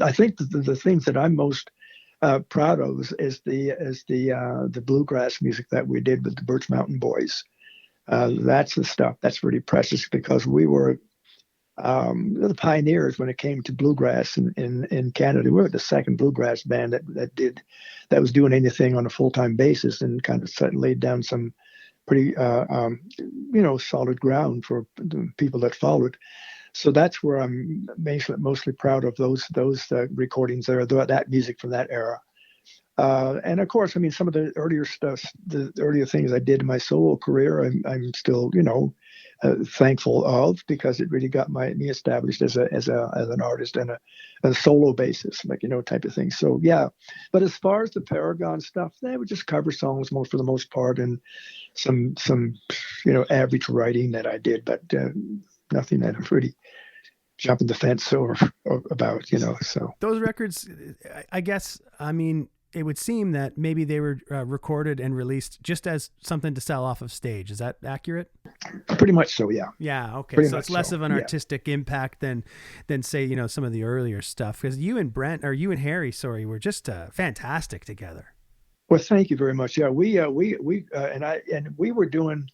I think the things that I'm most proud of is the bluegrass music that we did with the Birch Mountain Boys. That's the stuff that's really precious, because we were the pioneers when it came to bluegrass in Canada. We were the second bluegrass band that was doing anything on a full-time basis, and kind of laid down some pretty solid ground for the people that followed. So that's where I'm mostly proud of those recordings there, that music from that era. And of course, some of the earlier stuff, the earlier things I did in my solo career, I'm still, thankful of, because it really got me established as an artist and a solo basis, type of thing. So yeah, but as far as the Paragon stuff, they would just cover songs for the most part, and some average writing that I did, but nothing that really jumping the fence or about, so. Those records, I guess, I mean, it would seem that maybe they were recorded and released just as something to sell off of stage. Is that accurate? Pretty much so, yeah. Yeah, okay. Pretty so it's less of an artistic impact than say, some of the earlier stuff. Because you and Harry, were just fantastic together. Well, thank you very much. Yeah, we were doing.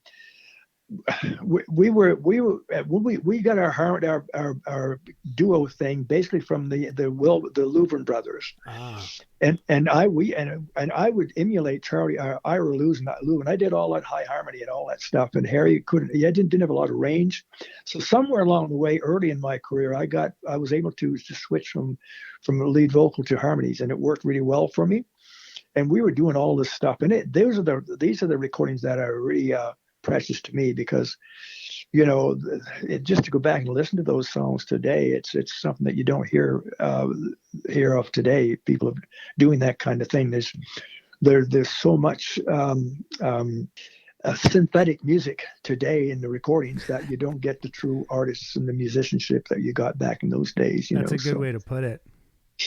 We got our duo thing basically from the Louvren brothers, and I would emulate Charlie Ira Louvren. I did all that high harmony and all that stuff, and Harry didn't have a lot of range. So somewhere along the way, early in my career, I was able to switch from the lead vocal to harmonies, and it worked really well for me. And we were doing all this stuff, and these are the recordings that are really precious to me, because just to go back and listen to those songs today, it's something that you don't hear of today. People doing that kind of thing. There's so much synthetic music today in the recordings that you don't get the true artists and the musicianship that you got back in those days. That's a good way to put it.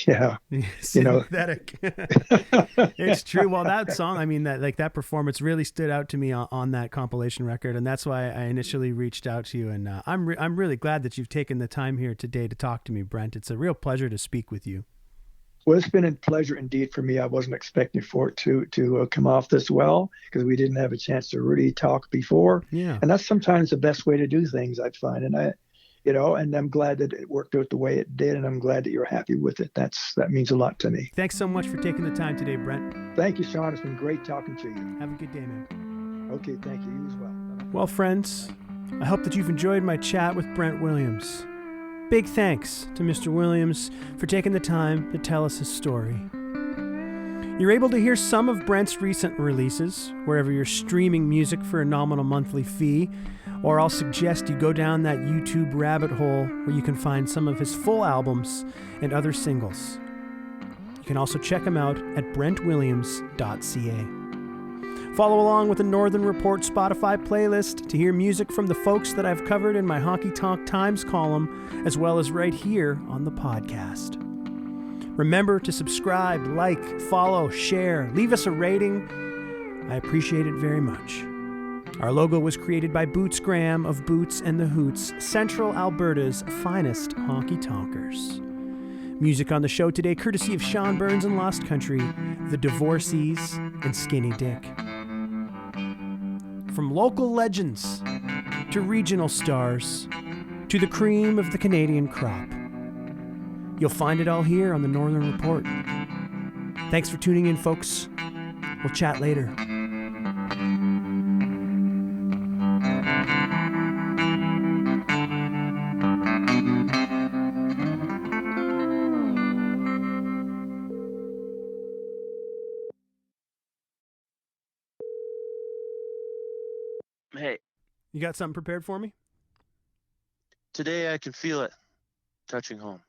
Yeah, synthetic. It's true. Well, that song, I mean, that performance really stood out to me on that compilation record, and that's why I initially reached out to you. And I'm really glad that you've taken the time here today to talk to me, Brent. It's a real pleasure to speak with you. Well, it's been a pleasure indeed for me. I wasn't expecting for it to come off this well, because we didn't have a chance to really talk before. Yeah, and that's sometimes the best way to do things, I find. And and I'm glad that it worked out the way it did, and I'm glad that you're happy with it. That means a lot to me. Thanks so much for taking the time today, Brent. Thank you, Sean. It's been great talking to you. Have a good day, man. Okay, thank you. You as well. Bye-bye. Well, friends, I hope that you've enjoyed my chat with Brent Williams. Big thanks to Mr. Williams for taking the time to tell us his story. You're able to hear some of Brent's recent releases wherever you're streaming music for a nominal monthly fee, or I'll suggest you go down that YouTube rabbit hole where you can find some of his full albums and other singles. You can also check him out at brentwilliams.ca. Follow along with the Northern Report Spotify playlist to hear music from the folks that I've covered in my Honky-Tonk Times column, as well as right here on the podcast. Remember to subscribe, like, follow, share, leave us a rating. I appreciate it very much. Our logo was created by Boots Graham of Boots and the Hoots, Central Alberta's finest honky-tonkers. Music on the show today courtesy of Sean Burns and Lost Country, The Divorcees, and Skinny Dick. From local legends to regional stars to the cream of the Canadian crop, you'll find it all here on the Northern Report. Thanks for tuning in, folks. We'll chat later. Hey, You got something prepared for me? today I can feel it touching home.